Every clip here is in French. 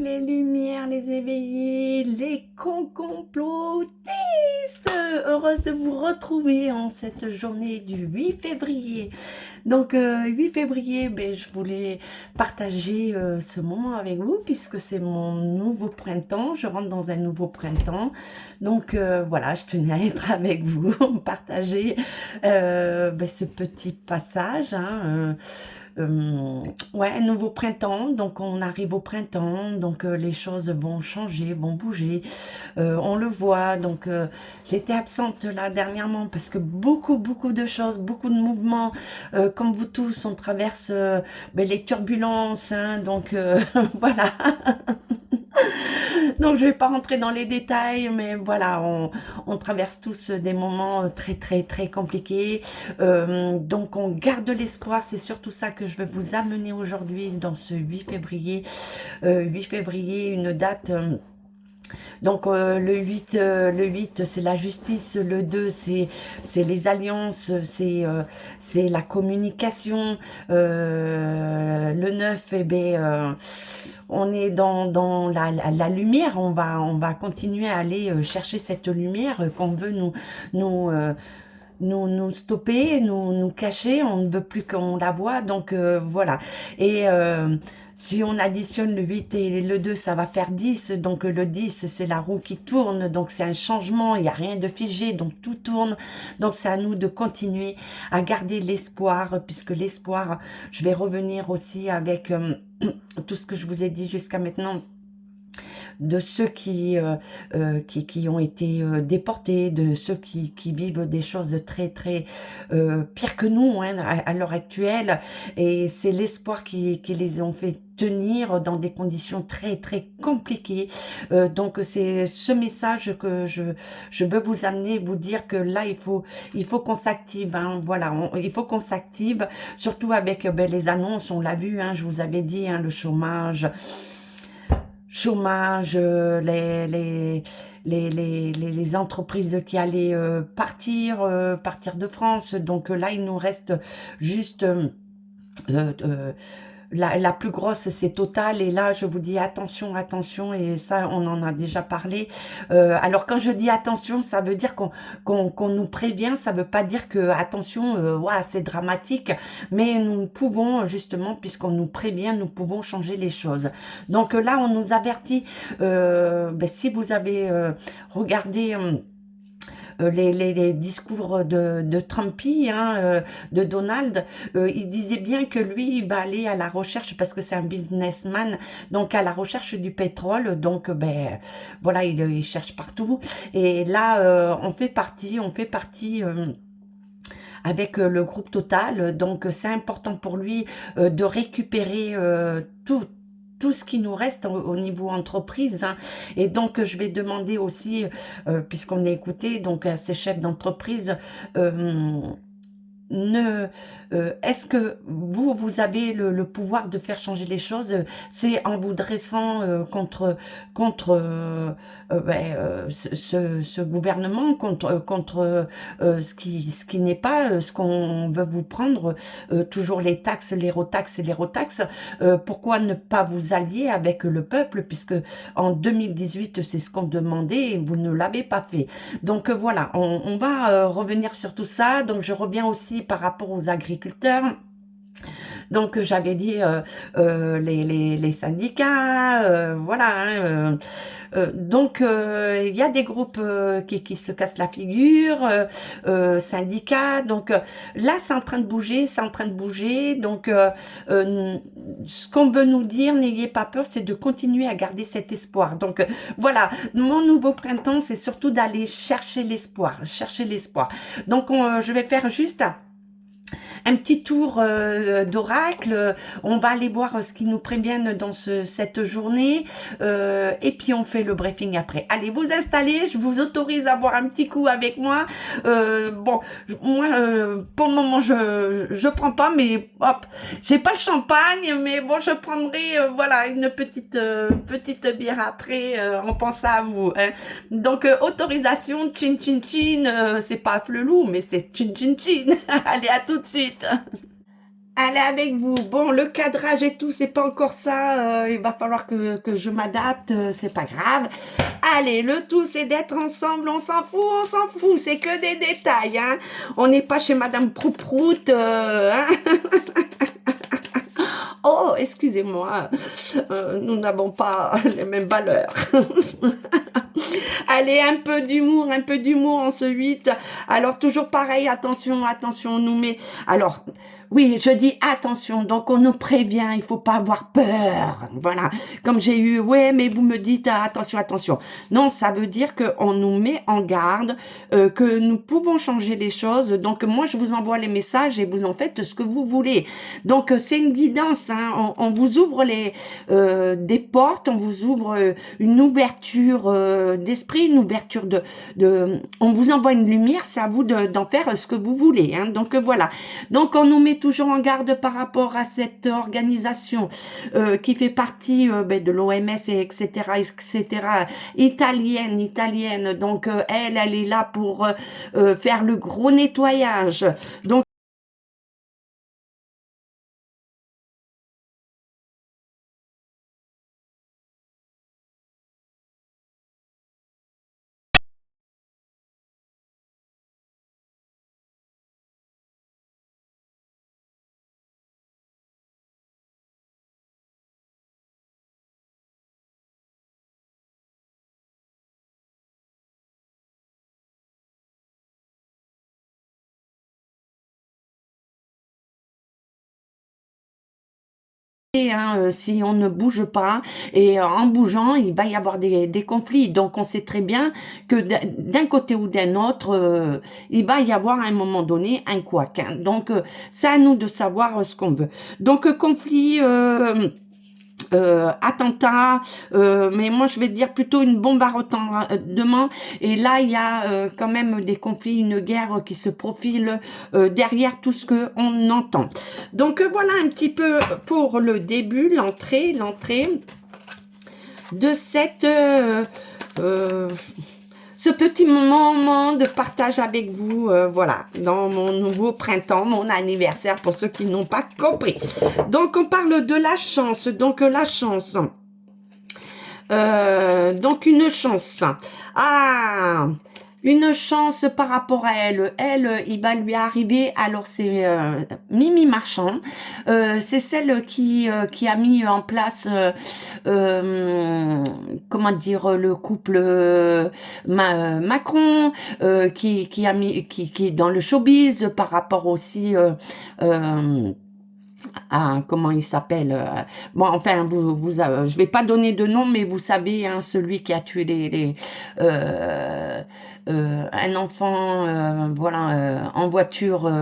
les lumières, les éveillés, les complotistes. Heureuse de vous retrouver en cette journée du 8 février. Donc 8 février, ben, je voulais partager ce moment avec vous puisque c'est mon nouveau printemps. Je rentre dans un nouveau printemps. Donc voilà, je tenais à être avec vous, partager ben, ce petit passage. Ouais, un nouveau printemps, donc on arrive au printemps, donc les choses vont changer, vont bouger, on le voit, donc j'étais absente là dernièrement parce que beaucoup de choses, beaucoup de mouvements, comme vous tous, on traverse ben, les turbulences, hein, donc voilà. Donc je vais pas rentrer dans les détails, mais voilà, on traverse tous des moments très compliqués. Donc on garde l'espoir, c'est surtout ça que je veux vous amener aujourd'hui dans ce 8 février. 8 février, une date... donc le 8 c'est la justice, le 2 c'est les alliances, c'est la communication, le 9 eh ben on est dans la lumière, on va continuer à aller chercher cette lumière qu'on veut nous stopper, nous cacher, on ne veut plus qu'on la voit, donc voilà. Et si on additionne le 8 et le 2, ça va faire 10, donc le 10, c'est la roue qui tourne, donc c'est un changement, il n'y a rien de figé, donc tout tourne, donc c'est à nous de continuer à garder l'espoir, puisque l'espoir, je vais revenir aussi avec tout ce que je vous ai dit jusqu'à maintenant, de ceux qui ont été déportés, de ceux qui vivent des choses très pires que nous hein, à l'heure actuelle, et c'est l'espoir qui les ont fait tenir dans des conditions très compliquées. Donc c'est ce message que je veux vous amener, vous dire que là il faut qu'on s'active, hein, voilà, il faut qu'on s'active, surtout avec ben, les annonces, on l'a vu, hein, je vous avais dit, hein, le chômage, les entreprises qui allaient partir de France. Donc là, il nous reste juste la plus grosse, c'est Total, et là je vous dis attention, et ça on en a déjà parlé. Alors quand je dis attention, ça veut dire qu'on nous prévient, ça veut pas dire que attention, ouah, c'est dramatique, mais nous pouvons justement, puisqu'on nous prévient, nous pouvons changer les choses. Donc là on nous avertit, ben, si vous avez regardé les discours de Trumpy, hein, de Donald, il disait bien que lui, il va aller à la recherche, parce que c'est un businessman, donc à la recherche du pétrole, donc ben voilà, il cherche partout, et là, on fait partie avec le groupe Total, donc c'est important pour lui de récupérer tout ce qui nous reste au niveau entreprise, hein. Et donc je vais demander aussi, puisqu'on est écouté, donc à ces chefs d'entreprise, est-ce que vous avez le pouvoir de faire changer les choses? C'est en vous dressant contre ce gouvernement, contre ce qui n'est pas ce qu'on veut vous prendre, toujours les taxes, les retaxes et les retaxes. Pourquoi ne pas vous allier avec le peuple, puisque en 2018 c'est ce qu'on demandait et vous ne l'avez pas fait. Donc voilà, on va revenir sur tout ça. Donc je reviens aussi par rapport aux agriculteurs. Donc j'avais dit les syndicats, voilà. Hein, donc il y a des groupes qui se cassent la figure, syndicats. Donc là c'est en train de bouger, Donc ce qu'on veut nous dire, n'ayez pas peur, c'est de continuer à garder cet espoir. Donc voilà, mon nouveau printemps, c'est surtout d'aller chercher l'espoir, Donc je vais faire juste un petit tour d'oracle. On va aller voir ce qu'ils nous préviennent dans cette journée, et puis on fait le briefing après. Allez, vous installez, je vous autorise à boire un petit coup avec moi. Bon, moi pour le moment je prends pas, mais hop, j'ai pas le champagne, mais bon, je prendrai voilà, une petite bière après. On pense à vous, hein. Donc autorisation, chin chin chin, c'est pas flelou, mais c'est chin chin chin. Allez, à tout de suite. Allez avec vous. Bon, le cadrage et tout, c'est pas encore ça. Il va falloir que je m'adapte. C'est pas grave. Allez, le tout, c'est d'être ensemble. On s'en fout, on s'en fout. C'est que des détails. Hein. On n'est pas chez Madame Prouprout. Hein. Oh, excusez-moi. Nous n'avons pas les mêmes valeurs. Allez, un peu d'humour en ce 8. Alors, toujours pareil, attention, attention, on nous met... Alors, oui, je dis attention, donc on nous prévient, il faut pas avoir peur. Voilà, comme j'ai eu, ouais, mais vous me dites attention, attention. Non, ça veut dire qu'on nous met en garde, que nous pouvons changer les choses. Donc, moi, je vous envoie les messages et vous en faites ce que vous voulez. Donc, c'est une guidance, hein. On vous ouvre des portes, on vous ouvre une ouverture d'esprit, une ouverture on vous envoie une lumière, c'est à vous d'en faire ce que vous voulez. Hein. Donc, voilà. Donc, on nous met toujours en garde par rapport à cette organisation qui fait partie de l'OMS, etc., italienne. Donc, elle est là pour faire le gros nettoyage. Donc, hein, si on ne bouge pas et en bougeant il va y avoir des conflits, donc on sait très bien que d'un côté ou d'un autre il va y avoir à un moment donné un couac, hein. Donc c'est à nous de savoir ce qu'on veut. Donc conflit, attentat, mais moi je vais dire plutôt une bombardement. Et là il y a quand même des conflits, une guerre qui se profile derrière tout ce que on entend. Donc voilà un petit peu pour le début, l'entrée de cette ce petit moment de partage avec vous, voilà, dans mon nouveau printemps, mon anniversaire, pour ceux qui n'ont pas compris. Donc, on parle de la chance. Donc, la chance. Donc, une chance. Ah, une chance par rapport à elle. Elle, il va lui arriver, alors c'est Mimi Marchand, c'est celle qui a mis en place, comment dire, le couple Macron, qui a mis, qui est dans le showbiz par rapport aussi comment il s'appelle, bon enfin je vais pas donner de nom mais vous savez, hein, celui qui a tué un enfant, voilà, en voiture,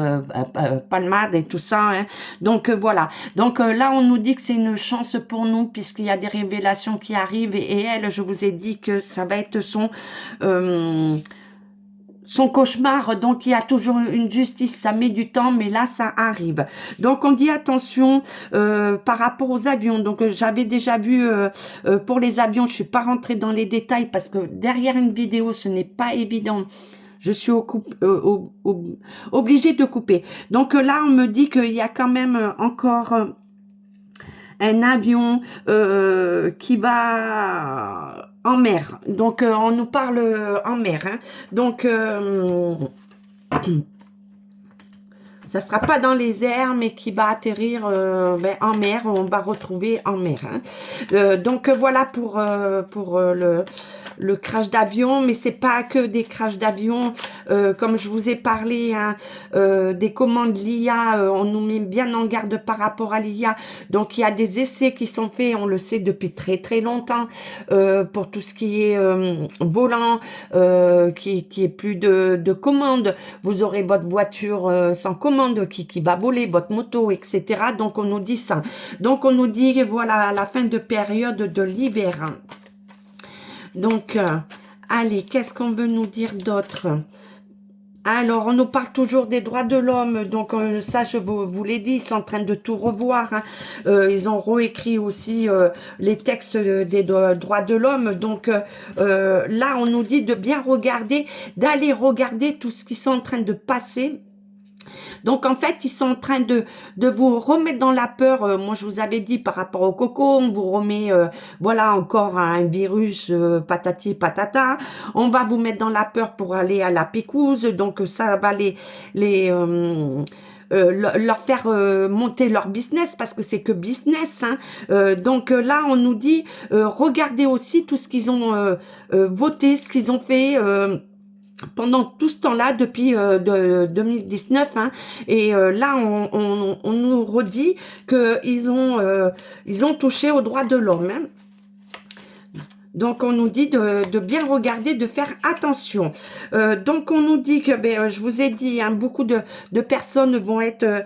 palmade et tout ça, hein. Donc voilà, donc là on nous dit que c'est une chance pour nous puisqu'il y a des révélations qui arrivent et elle, je vous ai dit que ça va être son cauchemar, donc il y a toujours une justice, ça met du temps, mais là ça arrive. Donc on dit attention par rapport aux avions. Donc j'avais déjà vu pour les avions, je suis pas rentrée dans les détails parce que derrière une vidéo ce n'est pas évident. Je suis obligée de couper. Donc là on me dit qu'il y a quand même encore un avion qui va en mer. Donc, on nous parle en mer. Hein. Donc, ça sera pas dans les airs, mais qui va atterrir en mer. On va retrouver en mer. Hein. Donc, voilà pour le crash d'avion, mais c'est pas que des crashs d'avion, comme je vous ai parlé, hein, des commandes l'IA, on nous met bien en garde par rapport à l'IA, donc il y a des essais qui sont faits, on le sait depuis très très longtemps, pour tout ce qui est volant, qui est plus de commandes, vous aurez votre voiture sans commande qui va voler, votre moto, etc. Donc on nous dit ça, donc on nous dit voilà à la fin de période de l'hiver. Hein. Donc, allez, qu'est-ce qu'on veut nous dire d'autre? Alors, on nous parle toujours des droits de l'homme, donc ça, je vous l'ai dit, ils sont en train de tout revoir. Hein. Ils ont réécrit aussi les textes des droits de l'homme. Donc, là, on nous dit de bien regarder, d'aller regarder tout ce qui sont en train de passer Donc en fait, ils sont en train de vous remettre dans la peur. Moi, je vous avais dit par rapport au coco, on vous remet, voilà, encore un virus, patati patata. On va vous mettre dans la peur pour aller à la pécouse. Donc ça va les leur faire monter leur business parce que c'est que business. Hein. Donc là, on nous dit, regardez aussi tout ce qu'ils ont voté, ce qu'ils ont fait. Pendant tout ce temps-là, depuis 2019, hein, et là, on nous redit que ils ont touché aux droits de l'homme. Hein. Donc, on nous dit de bien regarder, de faire attention. Donc, on nous dit que, je vous ai dit, hein, beaucoup de personnes vont être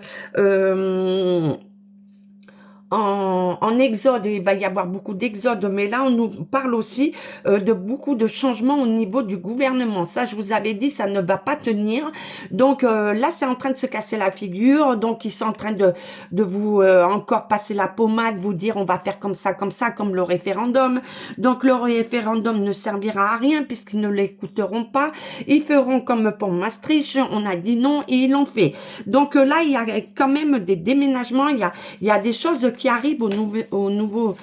en exode, il va y avoir beaucoup d'exode, mais là on nous parle aussi de beaucoup de changements au niveau du gouvernement. Ça, je vous avais dit, ça ne va pas tenir. Donc là, c'est en train de se casser la figure. Donc ils sont en train de vous encore passer la pommade, vous dire on va faire comme ça, comme le référendum. Donc le référendum ne servira à rien puisqu'ils ne l'écouteront pas. Ils feront comme pour Maastricht, on a dit non et ils l'ont fait. Donc là, il y a quand même des déménagements, il y a des choses qui arrivent au nouveau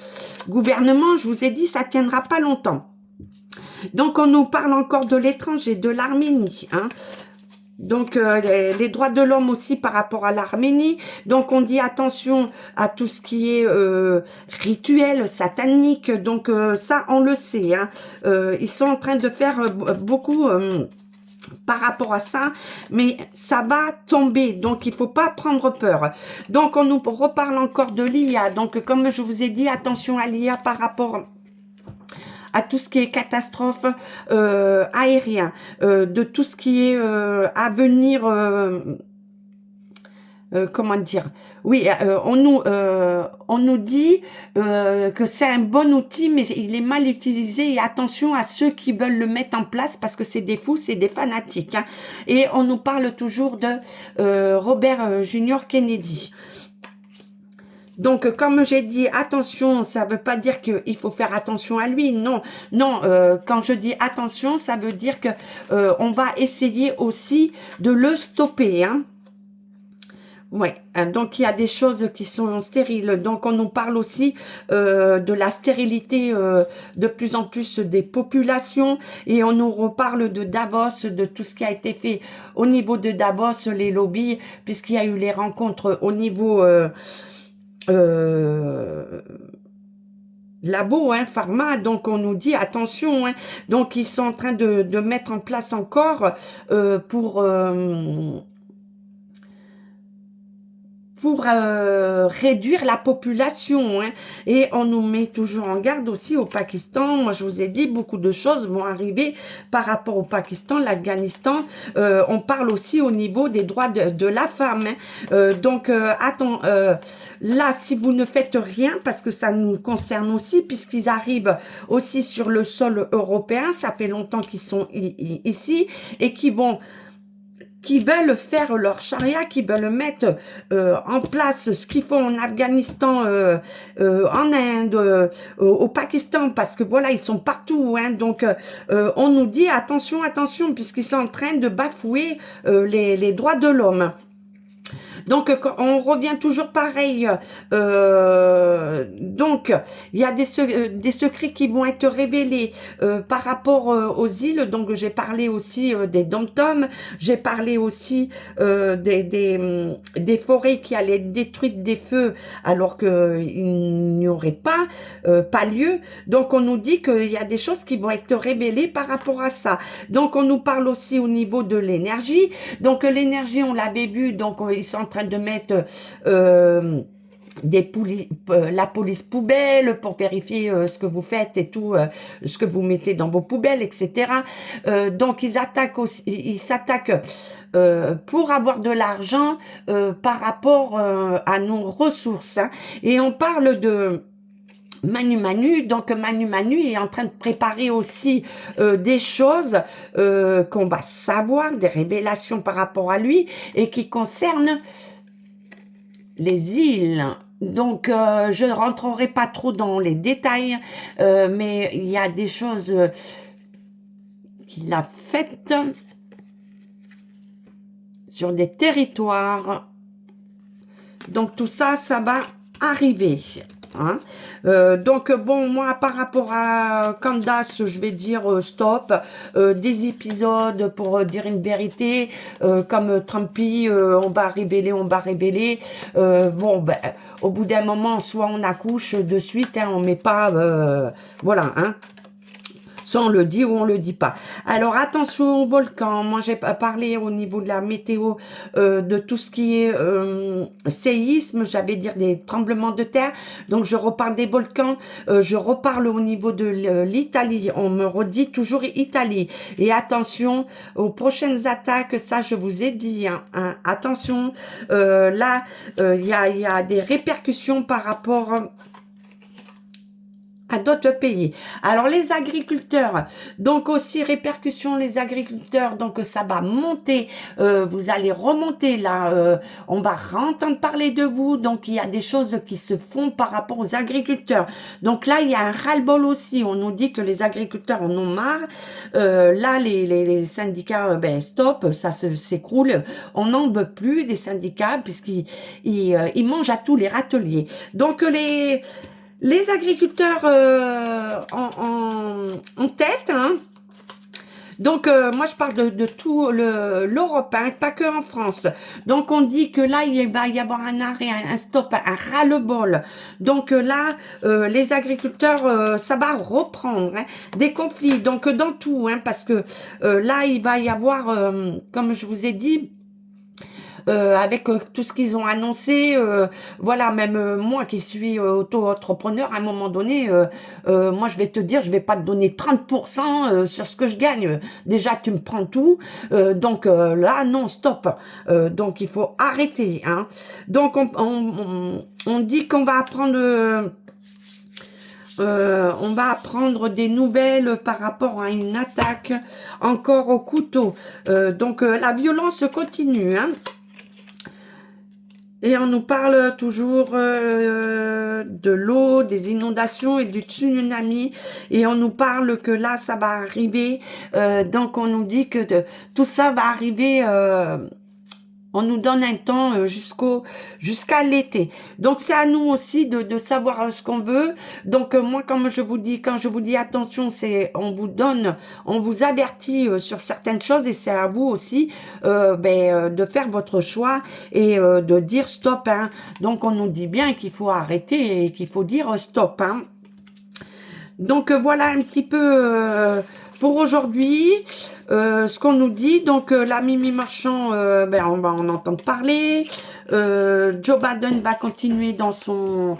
gouvernement. Je vous ai dit, ça tiendra pas longtemps. Donc, on nous parle encore de l'étranger, de l'Arménie. Hein. Donc, les droits de l'homme aussi par rapport à l'Arménie. Donc, on dit attention à tout ce qui est rituel, satanique. Donc, ça, on le sait. Hein. Ils sont en train de faire beaucoup... par rapport à ça, mais ça va tomber, donc il faut pas prendre peur. Donc on nous reparle encore de l'IA, donc comme je vous ai dit, attention à l'IA par rapport à tout ce qui est catastrophe aérien, de tout ce qui est à venir... comment dire, oui, on nous dit que c'est un bon outil, mais il est mal utilisé et attention à ceux qui veulent le mettre en place parce que c'est des fous, c'est des fanatiques. Hein. Et on nous parle toujours de Robert Junior Kennedy. Donc, comme j'ai dit, attention, ça veut pas dire qu'il faut faire attention à lui. Non, non. Quand je dis attention, ça veut dire que on va essayer aussi de le stopper. Hein. Ouais, donc il y a des choses qui sont stériles. Donc on nous parle aussi de la stérilité de plus en plus des populations et on nous reparle de Davos, de tout ce qui a été fait au niveau de Davos, les lobbies, puisqu'il y a eu les rencontres au niveau labo, hein, pharma, donc on nous dit attention, hein, donc ils sont en train de mettre en place encore pour réduire la population. Hein. Et on nous met toujours en garde aussi au Pakistan. Moi, je vous ai dit, beaucoup de choses vont arriver par rapport au Pakistan, l'Afghanistan. On parle aussi au niveau des droits de la femme. Hein. Donc, attends, là, si vous ne faites rien, parce que ça nous concerne aussi, puisqu'ils arrivent aussi sur le sol européen, ça fait longtemps qu'ils sont ici, et qui veulent faire leur charia, qui veulent mettre en place ce qu'ils font en Afghanistan, en Inde, au Pakistan, parce que voilà, ils sont partout. Hein, donc, on nous dit attention, attention, puisqu'ils sont en train de bafouer les droits de l'homme. Donc, on revient toujours pareil. Donc, il y a des secrets qui vont être révélés par rapport aux îles. Donc, j'ai parlé aussi des dom-toms. J'ai parlé aussi des forêts qui allaient être détruites des feux alors qu'il n'y aurait pas lieu. Donc, on nous dit qu'il y a des choses qui vont être révélées par rapport à ça. Donc, on nous parle aussi au niveau de l'énergie. Donc, l'énergie, on l'avait vu. Donc, ils sont en train de mettre la police poubelle pour vérifier ce que vous faites et tout, ce que vous mettez dans vos poubelles, etc. Donc ils s'attaquent pour avoir de l'argent par rapport à nos ressources. Hein. Et on parle de Manu, donc Manu est en train de préparer aussi des choses qu'on va savoir, des révélations par rapport à lui et qui concernent les îles. Donc, je ne rentrerai pas trop dans les détails, mais il y a des choses qu'il a faites sur des territoires. Donc tout ça, ça va arriver. Hein. Donc bon, moi par rapport à Candace, je vais dire stop. Des épisodes pour dire une vérité, comme Trumpy, on va révéler, on va révéler. Bon, ben, au bout d'un moment, soit on accouche de suite, hein, on met pas, voilà, hein. Soit on le dit ou on le dit pas. Alors attention au volcan. Moi j'ai parlé au niveau de la météo de tout ce qui est séisme, j'avais dire des tremblements de terre. Donc je reparle des volcans. Je reparle au niveau de l'Italie. On me redit toujours Italie. Et attention aux prochaines attaques. Ça je vous ai dit. Hein. Attention. Là il y a des répercussions par rapport à d'autres pays. Alors les agriculteurs, donc aussi répercussions les agriculteurs, donc ça va monter, vous allez remonter là, on va entendre parler de vous, donc il y a des choses qui se font par rapport aux agriculteurs. Donc là il y a un ras-le-bol aussi, on nous dit que les agriculteurs en ont marre, là les syndicats, ben stop, ça s'écroule, on n'en veut plus des syndicats puisqu'ils ils mangent à tous les râteliers. Donc les agriculteurs en tête, hein. Donc, moi, je parle de tout l'Europe, hein, pas que en France. Donc, on dit que là, il va y avoir un arrêt, un stop, un ras-le-bol. Donc, là, les agriculteurs, ça va reprendre hein, des conflits. Donc, dans tout, hein, parce que là, il va y avoir, comme je vous ai dit, avec tout ce qu'ils ont annoncé, voilà, même moi qui suis auto-entrepreneur, à un moment donné, moi je vais te dire, je vais pas te donner 30% sur ce que je gagne. Déjà, tu me prends tout, donc là, non, stop. Donc il faut arrêter. Hein. Donc on dit qu'on va apprendre... on va apprendre des nouvelles par rapport à une attaque encore au couteau. Donc la violence continue. Hein. Et on nous parle toujours de l'eau, des inondations et du tsunami. Et on nous parle que là, ça va arriver. Donc, on nous dit que tout ça va arriver... on nous donne un temps jusqu'à l'été. Donc, c'est à nous aussi de savoir ce qu'on veut. Donc, moi, comme je vous dis, quand je vous dis attention, c'est on vous avertit sur certaines choses et c'est à vous aussi de faire votre choix et de dire stop. Hein. Donc, on nous dit bien qu'il faut arrêter et qu'il faut dire stop. Hein. Donc, voilà un petit peu... pour aujourd'hui, ce qu'on nous dit, donc la Mimi Marchand, on va en entendre parler. Joe Biden va continuer dans son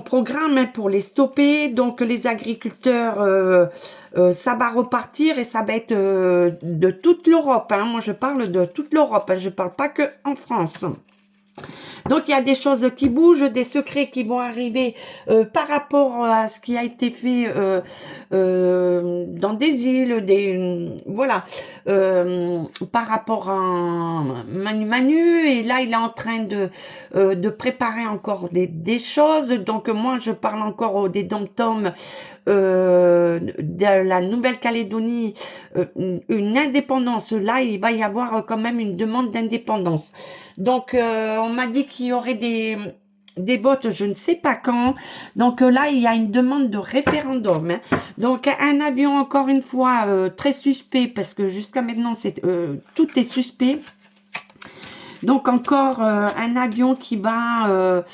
programme hein, pour les stopper. Donc les agriculteurs, ça va repartir et ça va être de toute l'Europe. Hein. Moi je parle de toute l'Europe, hein. Je parle pas que en France. Donc, il y a des choses qui bougent, des secrets qui vont arriver par rapport à ce qui a été fait dans des îles, voilà, par rapport à Manu. Et là, il est en train de préparer encore des choses. Donc, moi, je parle encore des dom-toms de la Nouvelle-Calédonie, une indépendance. Là, il va y avoir quand même une demande d'indépendance. Donc, on m'a dit qu'il y aurait des votes, je ne sais pas quand. Donc là, il y a une demande de référendum. Hein. Donc, un avion, encore une fois, très suspect, parce que jusqu'à maintenant, tout est suspect. Donc, encore un avion qui va...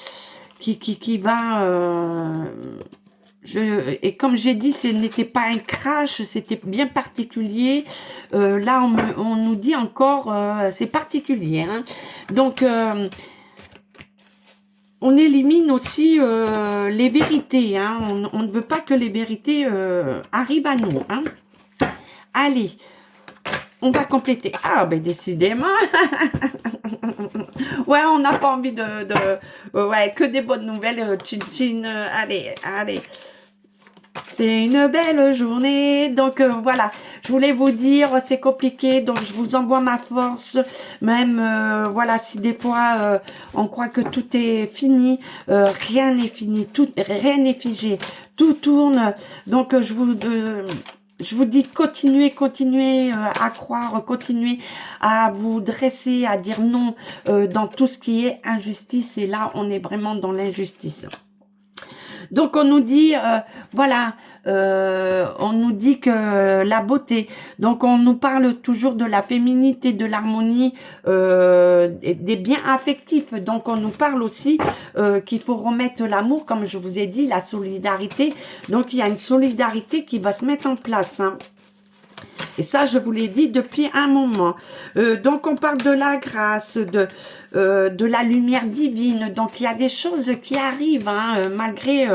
et comme j'ai dit, ce n'était pas un crash, c'était bien particulier. Là, on nous dit encore, c'est particulier. Hein. Donc, on élimine aussi les vérités. Hein. On ne veut pas que les vérités arrivent à nous. Hein. Allez, on va compléter. Ah, ben décidément. Ouais, on n'a pas envie ouais, que des bonnes nouvelles. Chin, allez. C'est une belle journée. Donc, voilà. Je voulais vous dire, c'est compliqué. Donc, je vous envoie ma force. Même, voilà, si des fois, on croit que tout est fini. Rien n'est fini. Rien n'est figé. Tout tourne. Donc, je vous dis, continuez, continuez à croire, continuez à vous dresser, à dire non dans tout ce qui est injustice. Et là, on est vraiment dans l'injustice. Donc on nous dit, voilà, on nous dit que la beauté, donc on nous parle toujours de la féminité, de l'harmonie, des biens affectifs. Donc on nous parle aussi qu'il faut remettre l'amour, comme je vous ai dit, la solidarité. Donc il y a une solidarité qui va se mettre en place, hein. Et ça, je vous l'ai dit depuis un moment. Donc, on parle de la grâce, de la lumière divine. Donc, il y a des choses qui arrivent, hein, malgré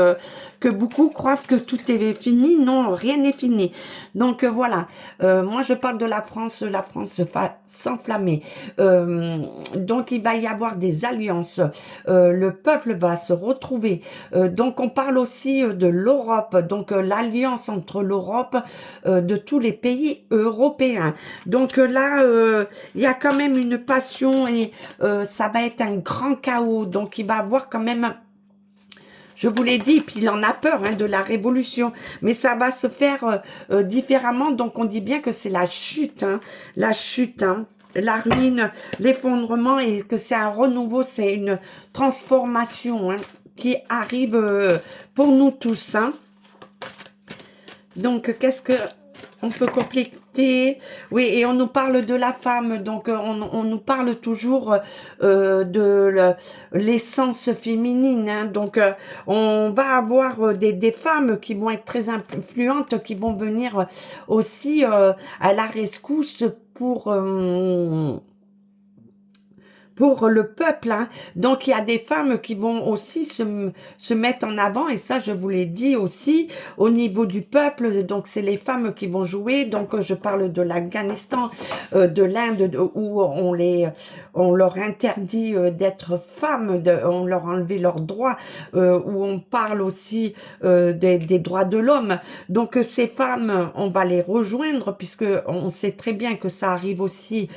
que beaucoup croient que tout est fini. Non, rien n'est fini. Donc, voilà. Moi, je parle de la France va s'enflammer. Donc, il va y avoir des alliances. Le peuple va se retrouver. Donc, on parle aussi de l'Europe. Donc, l'alliance entre l'Europe, de tous les pays européens. Donc là, il y a quand même une passion et ça va être un grand chaos. Donc il va avoir quand même, je vous l'ai dit, puis il en a peur hein, de la révolution, mais ça va se faire différemment. Donc on dit bien que c'est la chute, hein, la chute, hein, la ruine, l'effondrement, et que c'est un renouveau, c'est une transformation hein, qui arrive pour nous tous. Hein. Donc qu'est-ce que on peut compléter? Oui, et on nous parle de la femme, donc on nous parle toujours de l'essence féminine. Hein, donc on va avoir des femmes qui vont être très influentes, qui vont venir aussi à la rescousse pour le peuple. Hein. Donc, il y a des femmes qui vont aussi se mettre en avant, et ça, je vous l'ai dit aussi, au niveau du peuple. Donc, c'est les femmes qui vont jouer. Donc, je parle de l'Afghanistan, de l'Inde, où on leur interdit d'être femmes, on leur a enlevé leurs droits, où on parle aussi des droits de l'homme. Donc, ces femmes, on va les rejoindre, puisque on sait très bien que ça arrive aussi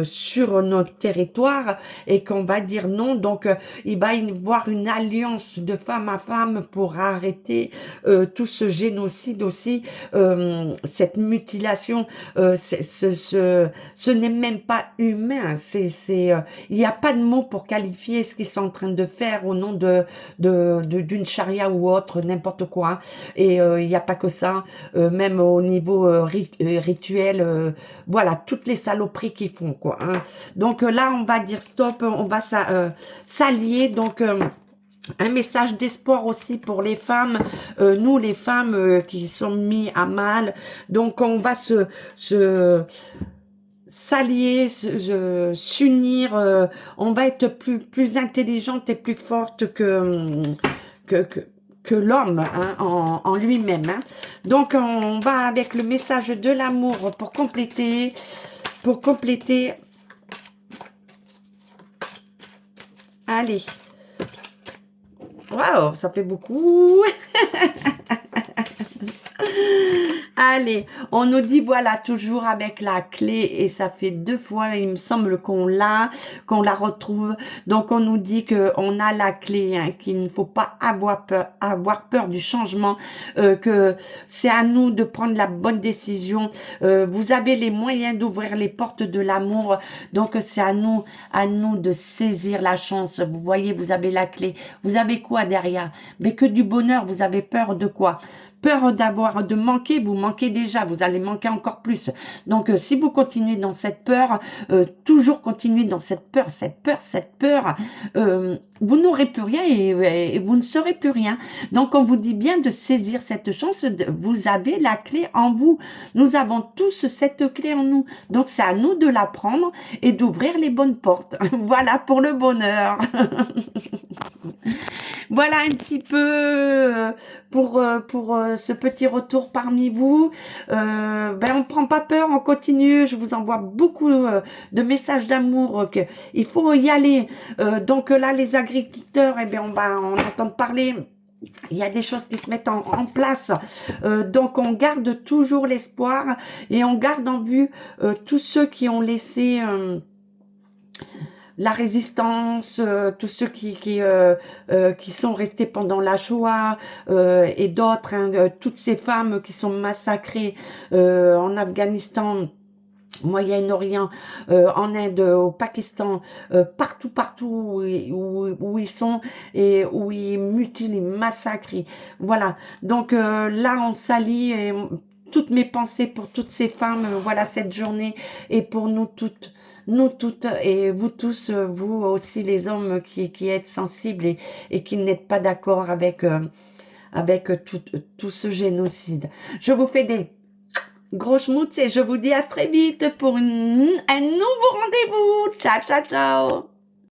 sur notre territoire, et qu'on va dire non. Donc, il va y avoir une alliance de femme à femme pour arrêter tout ce génocide aussi, cette mutilation. Ce n'est même pas humain. Il n'y a pas de mots pour qualifier ce qu'ils sont en train de faire au nom d'une charia ou autre, n'importe quoi. Hein. Et il n'y a pas que ça. Même au niveau rituel, voilà, toutes les saloperies qu'ils font, quoi. Hein. Donc là, on va dire stop, on va s'allier. Donc un message d'espoir aussi pour les femmes, nous les femmes qui sont mis à mal. Donc on va s'allier, s'unir, on va être plus intelligente et plus forte que l'homme hein, en lui-même. Hein. Donc on va avec le message de l'amour pour compléter. Allez. Waouh, ça fait beaucoup. Allez, on nous dit voilà, toujours avec la clé, et ça fait 2 fois, il me semble qu'on la retrouve. Donc on nous dit que on a la clé, hein, qu'il ne faut pas avoir peur du changement, que c'est à nous de prendre la bonne décision. Vous avez les moyens d'ouvrir les portes de l'amour, donc c'est à nous de saisir la chance. Vous voyez, vous avez la clé. Vous avez quoi derrière? Mais que du bonheur. Vous avez peur de quoi? Peur de manquer, vous manquez déjà, vous allez manquer encore plus. Donc, si vous continuez dans cette peur, toujours continuer dans cette peur, vous n'aurez plus rien et vous ne serez plus rien. Donc, on vous dit bien de saisir cette chance, vous avez la clé en vous. Nous avons tous cette clé en nous. Donc, c'est à nous de la prendre et d'ouvrir les bonnes portes. Voilà pour le bonheur. Voilà un petit peu pour ce petit retour parmi vous. On prend pas peur, on continue. Je vous envoie beaucoup de messages d'amour. Il faut y aller. Donc là, les agriculteurs, on va en entendre parler. Il y a des choses qui se mettent en place. Donc on garde toujours l'espoir et on garde en vue tous ceux qui ont laissé la résistance, tous ceux qui sont restés pendant la Shoah et d'autres, hein, toutes ces femmes qui sont massacrées en Afghanistan, Moyen-Orient, en Inde, au Pakistan, partout, partout où ils sont et où ils mutilent, ils massacrent. Voilà. Donc là, on s'allie et toutes mes pensées pour toutes ces femmes, voilà, cette journée et pour nous toutes et vous tous, vous aussi les hommes qui êtes sensibles et qui n'êtes pas d'accord avec tout ce génocide. Je vous fais des gros schmutz et je vous dis à très vite pour un nouveau rendez-vous. Ciao, ciao, ciao.